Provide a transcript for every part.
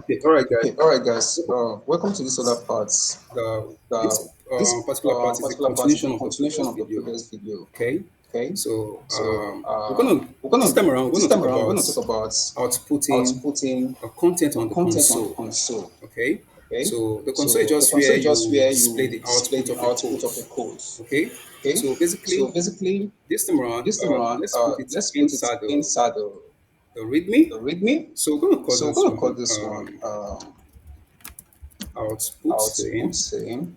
Okay, all right, guys. Welcome to this other part. The this This particular part is a particular part is a continuation of the continuation previous of the video. previous video. Okay, Okay, so so we're gonna we're gonna this time around we're this gonna talk time around we're about gonna talk about outputting outputting content on the content on the console. console. Okay, Okay, so the console is so the just where console is just you where display you the display output the of a output code. of a code. Okay, Okay, so so basically basically this time around this time around let's put it let's put it inside inside the the README. README. So we're gonna call So we're this gonna call one this one output output same same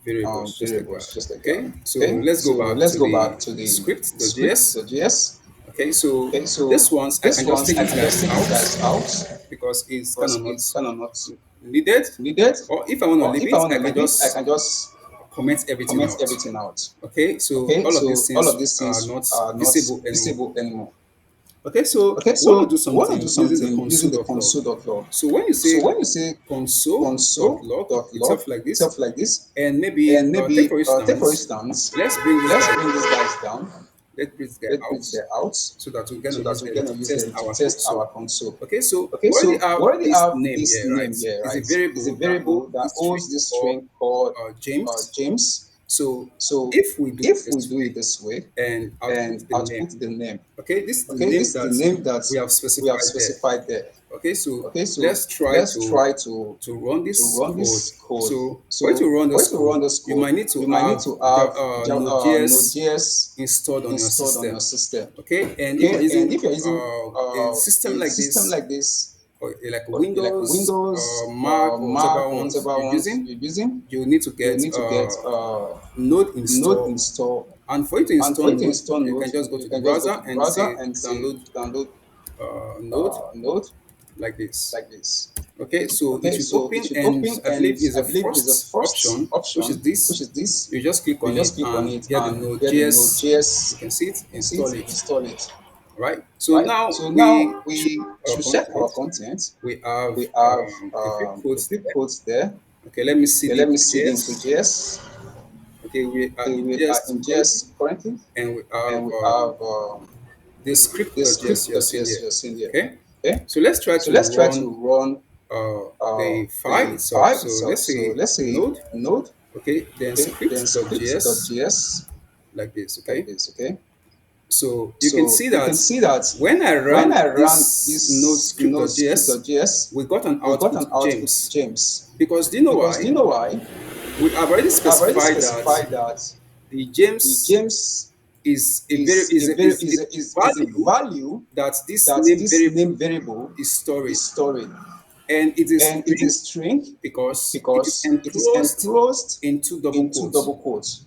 variables, just like that. variables, just like that. Okay, so Okay, let's go so back let's to go the back to the script, script.js. the JS. Okay, so Okay, so this ones I this can just ones take I these can just guys take these guys out out because it's kind because of not it's kind of not needed. needed. Or if I want to Or leave if I it, want I to can leave it, I just can just comment everything comment out. everything out. Okay, so Okay, all of these so all of things these are things not are not visible anymore. visible anymore. Okay, so Okay, we want to so do we want to do something using the something using the console.log. console.log. So when you So say when you say console.log console.log itself like this, itself like this, and maybe and take for maybe take for instance, instance, let's bring this let's guy bring these down. guys down. Let's bring this guy Let out bridge them out so that we're so gonna that use we're them going to to use test them to our test console. our console. Okay, so Okay, we already so have we already this have name this here, right? name here, It's a right? It's a variable that holds variable that this holds string this called string called James. James. So So if we do it if we this do it way this way and and output the name, output the name, okay, this is the okay, name this is the that name that we have we have specified there. specified there. Okay, so Okay, so let's try let's to try run to this run code. this code. So for you So to run for you this to code, run this you code, might need to you might need have to have Node.js Node.js installed on your installed on your system. system. Okay, and if you're Okay, and using if you're using a system a like system this, like this, or like like Windows, Windows, Mac, or whatever Mac, or ones whatever you're ones using, you're using, you need to you get need to get Node Node install. install. And for you to And install for you to Node, install you Node, can just go to you the can just go browser to the and browser say and say download download Node Node like this. like this. Okay, so it Okay, should so it open, should and open, I and believe is I the believe is the first first option, which is option, which this. is this. You just click You on just it click on and it get the and get the Node.js. You Node.js. can see it, You can see it, install it, install it. right? So Right. now So we now should we check our should check our content. content. We have We have a few a codes few there. codes there. Okay, let me see Okay, the let me into see the into JS. JS. Okay, we are Okay, in we are JS in currently, JS currently, and we have and we have the the script.js you're seeing script.js there. you're seeing here. Okay, Okay, so let's try so to let's try to run run the file the itself. file So itself. let's So say let's say node, node, okay, then okay, then script.js script.js like this, like okay. this, okay. So you can So see you can that see that when I when ran I ran this node this node script.js, script.js, we got an we got output an output James. James. Because do you know Because do why? you know why? We have already I've already specified that specified that the the James James is a very is a, is the is a value value that this that name this variable name variable is storing, is storing, and it is and it string is string because it is because it is enclosed enclosed into double into quotes, double quotes,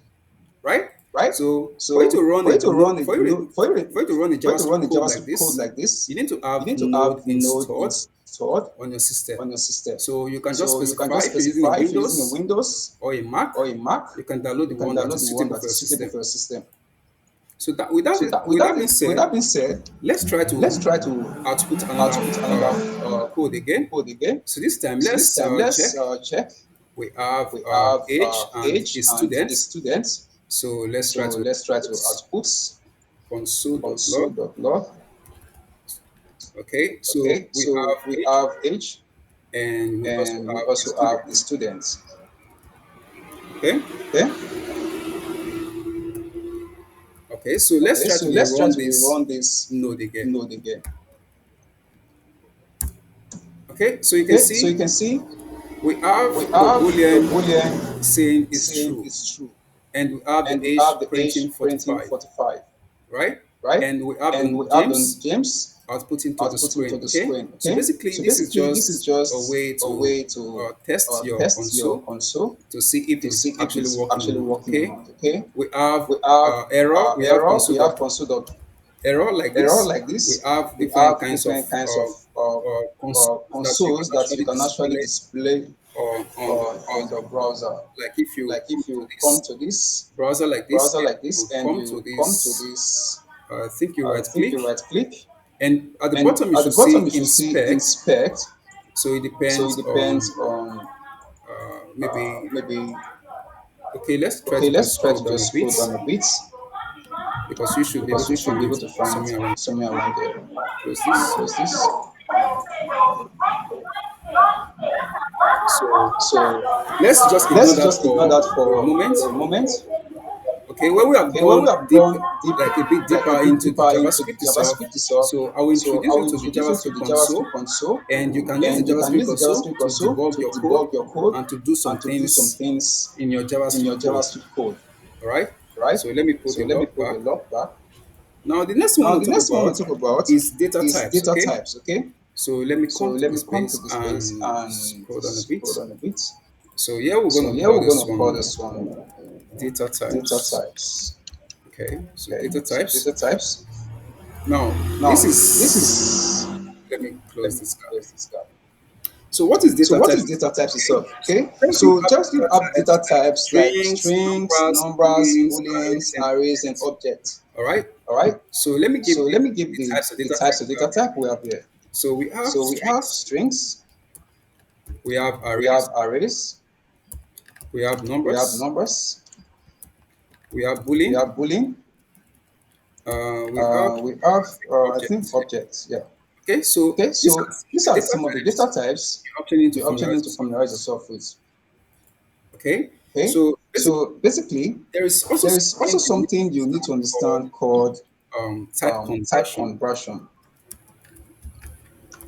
right? right? So for you to So run for a you to run node, a no- for you to run a for you to run JavaScript a code like JavaScript code this, like you this, need to you have need to node have node installed installed on your system. on your system. So you can just So you can specify just if you're using a specify if you're using a Windows Windows or a Mac, or a Mac, you can download the you can one that download is the one suitable that for your is suitable system. for your system. So that So that with that being with said, that being said, let's try let's to try to output another output another code again. code again. So this time So this let's time check. let's check. We have We have age and age a and a student. student. So let's So try to let's try to output output console.log. console.log. Okay, so Okay, we so have we age have age and we also and we have a also have the student. students. Okay, Okay, okay, so let's okay, try so to let's try rerun to this rerun this node again. node again. Okay, so you can Okay, so see you can see we have we the have the boolean boolean saying it's saying true, it's true, and we have the and we age have the printing age printing 45, 45, right? right? And we have And the we have the James James outputting to the outputting to screen. the Okay, screen. so Okay, basically so this is basically this is just a just way a to way to test your test your console console to see if to it is see if actually it's working or actually not. working or Okay, not. Okay, we have we have error, we have error, we console have dot console dot error like error this. like We this. have We different have kinds of different kinds of consoles that you can consoles that you actually can actually display display on the on the browser. browser. Like if you Like come if to you come this to this browser like this browser and like this you and come to you come to this, this, I think you I right think you click, right click, and at the and bottom you at the should bottom see you should see inspect. inspect. So it So it depends depends on on maybe. maybe. Okay, let's try Okay, to let's just try scroll to down a just scroll bit down a bit because you should be able because to you should find be able it to find somewhere around. somewhere around there. Close this. Close this. So So let's just ignore let's that just ignore that for a moment. for a moment. Okay, when we have Okay, when we gone have deep, gone deep, like a bit like a deeper bit into the deeper into the JavaScript itself, JavaScript itself, so I will so introduce I you will to the introduce you to JavaScript the console, JavaScript console, and you can use the and you can JavaScript use the console JavaScript to console debug to your code debug your code and to do some and to do some things things in your in your JavaScript code. JavaScript code, All right. right? So let me put So the let me log put the back. lock back. Now the next one Now we'll the talk next one we'll about talk about is data is types. data Okay. types. Okay, So let me so come to let the me come to space the space and and scroll down a bit. scroll down a bit. So here we're So going to here call we're this going to call one this one data data types. types. Okay. So Okay, data so types. data types. Now this Now this is, is let me let close me this guy. close this guy. So what is So data what types? is data types Okay. itself? So Okay, JavaScript so have JavaScript data have types data like types like strings, strings, numbers, numbers, booleans, arrays, booleans, and arrays, and objects. objects. All right. All right. So let me So give let me give the types of the data types types of we data have here. type we have here. So we have So we have strings, strings, we have we have arrays, arrays, we have we have numbers, numbers, we have we boolean, have boolean, we have we have I think objects. objects. Yeah. Okay. So Okay. these are So some of these the are data some of the types data types you actually need to you actually familiarize need to yourself familiarize with. yourself with. Okay. Okay. So basically, So basically, there is also there is also something you need to something you need to understand called understand called type type conversion. conversion.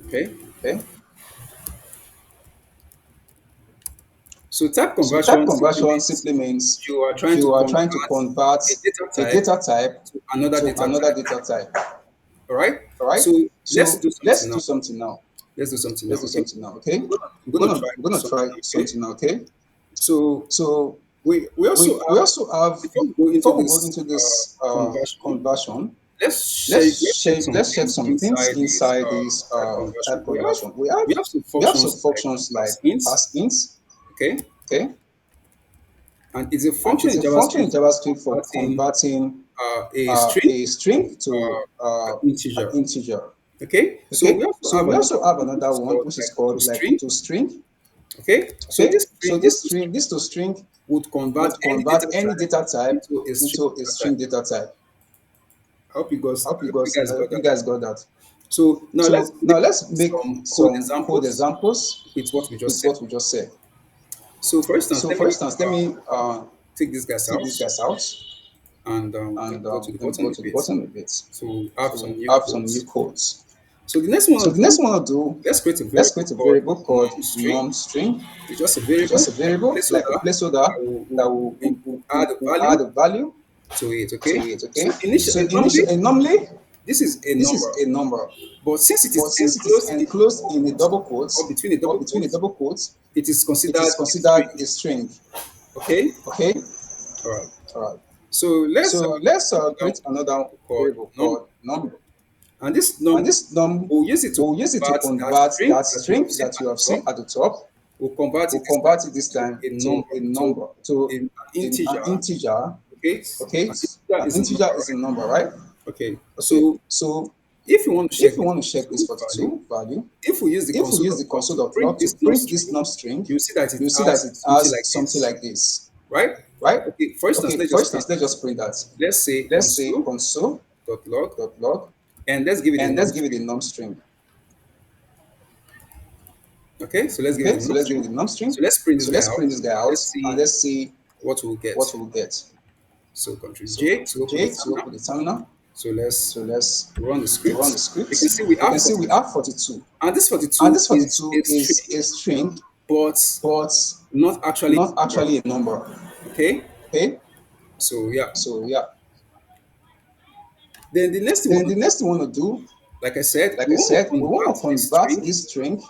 Okay. Okay. So type So type conversion simply conversion means simply means you are trying to you are convert trying to convert a data a type data type to another to data another type. data type. All right. All right. So let's So do something let's do now. something now. Let's do something now. Let's do Okay. something now. Okay. I'm gonna try We're gonna something try now. Okay. something now. Okay. So So we also we have, also have, before we go into before we go this into this conversion, conversion, let's check some let's check things some things inside this inside this type conversion. type conversion. We have some We have some functions like functions like pass int. pass int. Okay. Okay. And it's a And function it's in a function in JavaScript for JavaScript for converting converting a string a string uh, to an an integer. integer. Okay, so we Okay, also so have we another also have one which another is one called which is like called like toString. toString. Okay, so Okay, this so string, this toString this toString would convert would any convert data any type data type into a string into a data string type. data type. I hope you guys I got hope you that. guys got that. So now let's So now make let's make some code some code examples examples with what we with just said. what we just said. So for instance, So let for me instance, let me take this guys take out these guys out and let me and go to the let me bottom go a to the bit. bottom a bit. So we have some So new have some new codes. codes. So the next one So I'll the do, next one I'll do, let's create a let's variable create a called variable called num string. num string. It's just a It's just variable, a like a variable, like a placeholder placeholder that that add a will value add a value to it. to Okay. it. So Okay. So initially, normally normally this is a this is number, a number, but since it but is since it is enclosed in enclosed in a double or quotes between a or double between a quote, double quotes, it is it considered is a considered string. a string. Okay. Okay. All right. All right. So let's So let's another create another variable called variable num, called num, and this and num this num we'll use it to we'll use it to convert that convert string that that you have string seen that you at have the seen top. at the top. We'll convert We'll it this convert time it this to time a to number, a to number, to an an integer. integer. Okay. Okay, An integer an is a number, integer is a right? number, right? Okay. Okay, So so if you want to if check you this want to check this 42 value, 42 value, if we use the if we use the console.log to console.log print to this num print this string, num string, you'll see that it you'll see that has it something has like something this, like this, right? right? Okay, for instance, Okay, let's for just print instance, let's that. just print that. Let's say Let's say console.log console.log and let's give it a and num let's give it a string. num string. Okay, so let's give it Okay, a so num let's give string. it a num So string. let's print this So guy let's out print this guy and out let's and see let's see what we'll get. what we'll get. So Control So J to Ctrl open the J to open terminal. the terminal. So let's So let's run the run script. the You can script. see we You have can see we 42. have 42. And this And 42 this is 42 a is string, a string, but but not actually not a number. actually a number. Okay, Okay? so yeah. So yeah. Then the next thing we Then want the to do, next thing we want to do, like I said, like we I want to said, we want convert to this convert string this string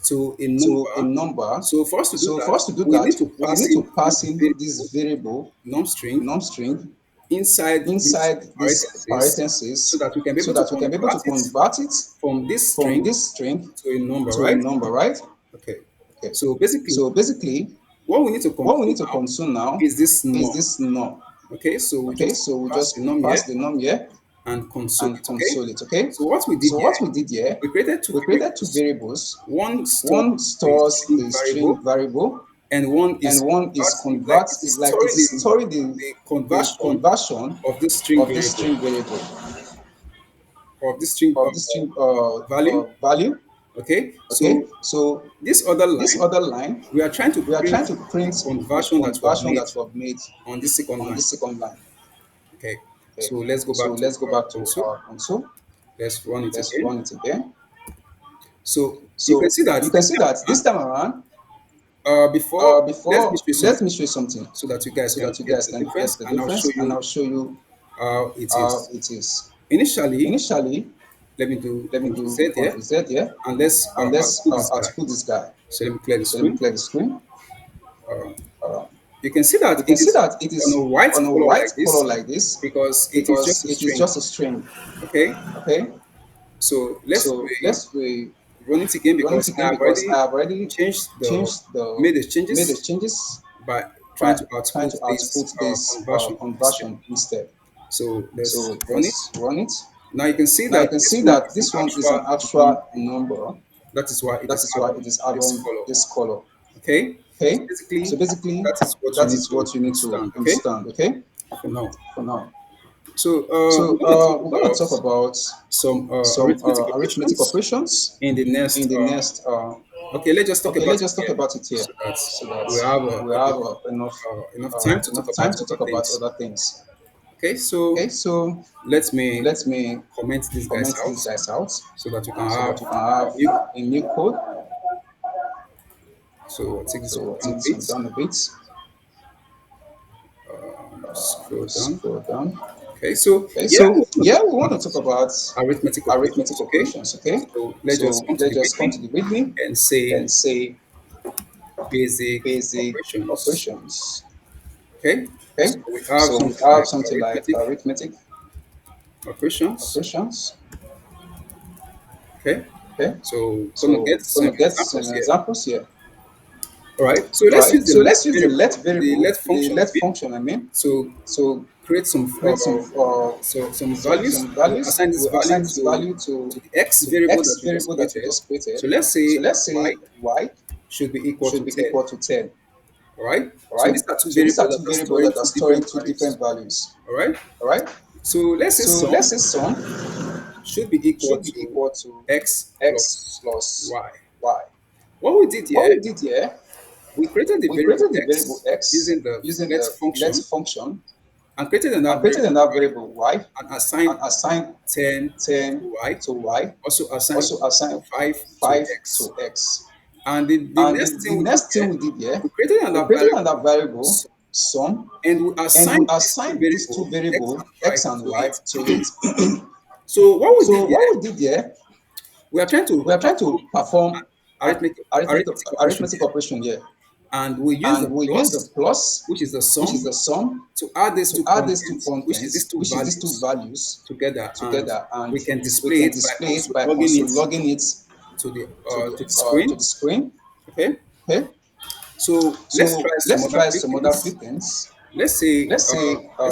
to a to a number. number. So for us to do So for that, us to do we that, need to we pass need in to this pass in variable this variable num string num string inside this inside this parenthesis so parenthesis that we can be so able to that we can be able to convert it convert it from this from string this string to a number, to a right? number, right? Okay. Okay. So basically, So basically, what we need to what we console need to now console now is this is num. this num. Okay, so we Okay, just so we pass the just num pass here the num here and console and it. Okay. console it. Okay. So what we did So here, what we did here, we created two we created two variables. variables. One stores One a stores string a string variable, variable, and one and is one is converting, like it is like it storing is storing the the conversion conversion of this string of this variable, string variable of this string of this string value value. Okay, Okay, so so this other this line, other line, we are trying to we are print trying to the print the conversion that we have conversion made that we have made on this second on line. this second line. Okay, Okay, so let's go so back to let's go our back to console. our console. Let's run it Let's again. run it again. So you can So see that you can this see time that this around, time around, before, let me before show you let something me show you something so that you guys so can that you get guys the can get difference, the and I'll show difference, and you I'll show you how it how is. it is. Initially, Initially, let me do let me Ctrl do Z here, Ctrl Z here, and let's and let's output this guy. output this guy. So let me clear the So let me screen. clear the screen. Uh, Uh, you can see you that can it see is that it on a is white on a color white like color this like this because it is just because a it is string. just a string. Okay, Okay, so let's so let's run it again run it because I again have because I already have already changed the changed the made the made the changes changes by trying by to trying output to this output this conversion instead. conversion instead. So let's So run it. let's run it. Now you can see Now you that can this see one that is an this one is an actual actual number. number. That is why it That is is why added it is this add-on color. this color. Okay, so Okay, so basically basically that is what you that need is to what you need to understand. Okay, understand. Okay, for now. for now. So So we're going to talk we're going to about talk about some some arithmetic arithmetic operations operations in the next. in the next. Okay, let's just talk Okay, about let's it just talk here about it here so that so that we have we have enough time to talk enough about time to other talk about things. other things. Okay, so Okay, so let me let me comment these guys comment out these guys out so that you can so have that you can have new. a new code. So I'll take this So one I'll down take a this one bit. down a bit. Scroll down. Scroll down. Okay, so Okay, yeah, so we want to yeah, talk we want to about talk about arithmetic arithmetic operations. Okay, operations. Okay, so let's just so come to let's the just come beginning to the readme and say and say basic basic operations. operations. Okay, so Okay, we have so we something have like something like arithmetic arithmetic operations. operations. Okay, Okay, so gonna so get we're some gonna get some examples here. examples here. All right, so All let's right, use the so let let's use variable, the variable, let the function. I let mean, function. I mean, so so create some create some values. some We'll values. assign this We value assign this value to the x to the variable that x we just variable that we created. just created. So let's So say let's y say y should be equal should to be 10. equal to 10. All right. All So right. these are two So these are variables that two are variables storing that are two storing different two different values. values. All right. All right. So let's say So let's sum say sum should be equal should be to equal to x x plus plus y. y. What we did What we here, did here, we created the we variable created the variable x x using the using let the let function function and created another and created variable another y variable y and assigned and assigned 10 10 to y, to y, also assigned also assigned 5 to 5 x. to x. And the And next the thing we did next thing here, we did here, we created we another created variable another variable, sum, sum, and we and we assigned these two assigned these two variables x variables, and y x and to y, it. to it. So what we So did what here, we did here, we are trying to we are trying to perform perform an arithmetic operation arithmetic here, operation here. and we use the And we use the plus, plus, which is the which is sum, the sum, to add these to two add these two contents, which is these contents, two which is these two values values together, and together, and we can we display can it by display it console by logging console it logging it to the screen. to the screen. Okay, Okay, so let's try so some let's other try few some other few things. things. Let's say Let's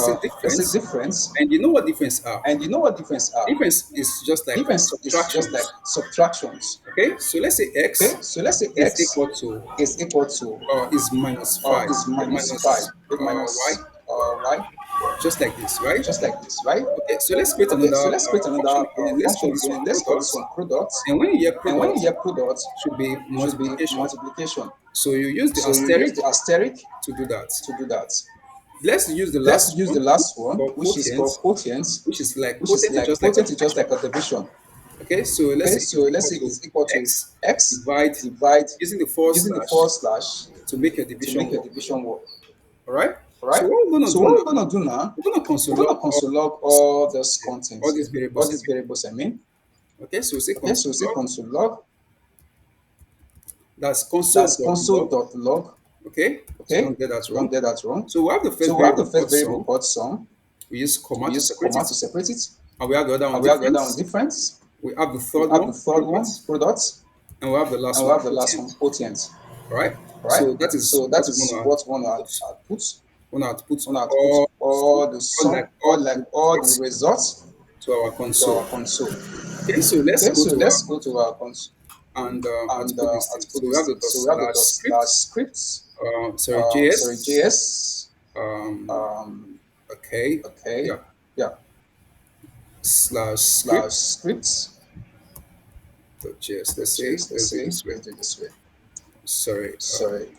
say difference, difference, and you know what difference are. and you know what difference are. Difference is just like Difference is just like subtractions. subtractions. Okay, so let's say Okay, x so let's say is x equal to is equal to is minus 5, is minus 5, minus y, minus y, just like this, right? just like this, right? Okay, so let's create Okay, so another let's create function another again. Let's call function this one again. Let's call this product. one product. And when you hear And when you product, hear product, should be should be multiplication. multiplication. So you use the So you use asterisk the asterisk to do that. to do that. Let's use the Let's last use one, the which last is one, called which is quotient, called quotient, which is like which is quotient is like just like a quotient is just division. like a division. Okay, so let's Okay, say so it's let's equal say to it's equal to x x divide divide using the forward using the slash forward slash to make your to division make your work. division work. All right. All So right. what we're gonna So do what we're now, gonna do now, we're gonna console we're gonna log all console log these all contents those here, contents all these here, all variables. I these mean. variables. I mean, Okay, so say okay, so console say log. console log. That's That's console.log. console.log. Okay, so Okay, don't get that so don't wrong. get that wrong. So we have the first So we have the variable first called variable sum. called sum. We use comma We to use separate comma it, to separate it, and we have the other one and we have the other one difference. difference. We have the We third have the one third one product, product, and we have the and last we one have the last one quotient. quotient. All right. All right. So that is So what that we is want what to one put. put. We want to put One to put all all the all sum, like all the all the results results to our to console. our console. Okay, so let's Okay, go so to our let's go to our console and and output this thing. output So we this have the thing. dot So we have the slash dot slash script, scripts, sorry, sorry, JS. JS. Um, Um, okay, okay, yeah, yeah, slash slash script. scripts. .js. Let's say .js. Let's let's do it say this way. let's do it this way. Sorry. Sorry.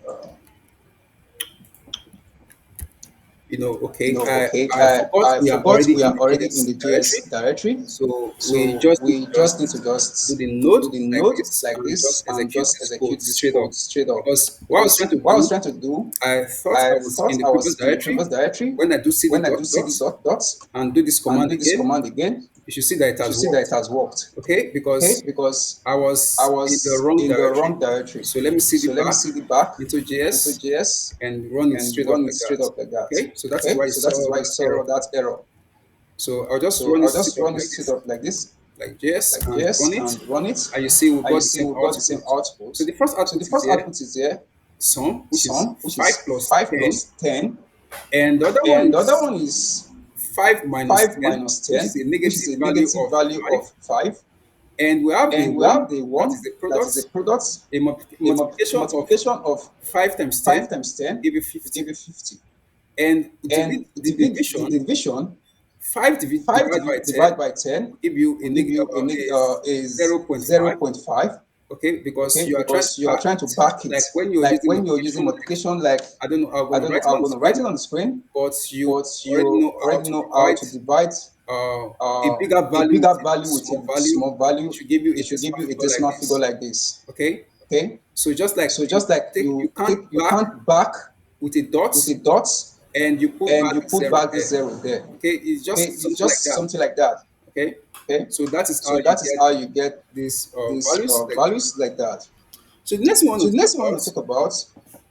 Okay. Okay. I forgot I we are forgot already we in are the already in JS the directory. JS directory, So we so just need we to just need to just do just the node do the like node this like and this just and execute just this code execute this straight up. code straight up. Because what I was trying Because to what I was do, trying to do, I thought I I was in thought the I previous was in the directory. previous directory. When I do cd When I dot do cd dot dot dot and do this and command do this again, command again, you should see that it you should has see that it worked. has worked. Okay, Okay, because because I I was in the was wrong in the directory. wrong directory. So let me cd So let me back cd back into into JS JS and run it and straight up run it like straight that. up like that. Okay, so that is Okay, why you so that is saw why you that error. saw that error. So I'll just So run it I'll straight just up run it like straight this, up like this, like JS like and run JS, it, and run it, and you see we've and you got the see same we've got the same output. So output. the first So the output is first here, output is here, sum, which is sum, which 5 is plus 5 10, plus 10, and the other one and the other is one is 5 minus 5 10, minus which is 10, a which is negative a value negative of value 5, of 5, and we have the and we have 1, the that is 1 the that is a product, product, a a multiplication of multiplication of 5 times 5 10 times will 10 give you will 50. give you 50. And And the the division, division, 5 divided by 10 divide by 10 will give you will give you a is 0.5. 0.5. Okay, because Okay, you are trying to because you are back trying to it, back it, like when you're like using when you're using multiplication, like multiplication, like I don't know how I'm I going to don't know write it how I'm on the going to write screen, it on the screen, but you but already you know how already to know how divide to divide a bigger a value bigger with a value with small a value. small It value. should give you a It should give decimal you a figure like decimal figure this. like this. Okay, Okay, so just like so just like you you can't take, you back can't back with a dot with a dot and you put and back you the put zero back the there. zero there. Okay, it's Okay, just it's something like just that. something like that. Okay, Okay, so that is how so you that is get how you get these these values like that. values like that. So the next thing we So want the to talk next one I want to about, talk about,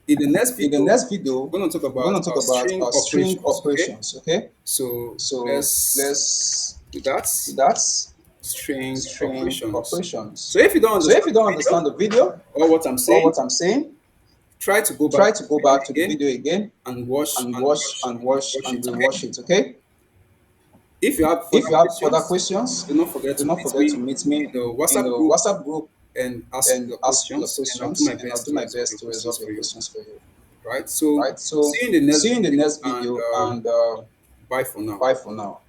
in the next in the video, next video, we're going to talk we're about going to talk about string string operations. Okay, operations. Okay, so so let's let's do that. do that. String String operations. So operations. if you don't So if understand you the don't video understand the video or what I'm or saying, what I'm saying, try to go back try to to the go video back to the again video again and watch and and watch watch and and watch watch and it. Okay. rewatch it. Okay. If you have If further you have further questions, questions, do not forget do to not meet forget to me meet in me the in the WhatsApp group WhatsApp group and ask and your ask your questions, and I'll do questions, my and I'll best do to my resolve best your to questions resolve your for you. questions for you. Right. So Right? So see you in the next see you in the video, next and video, and bye for now. bye for now.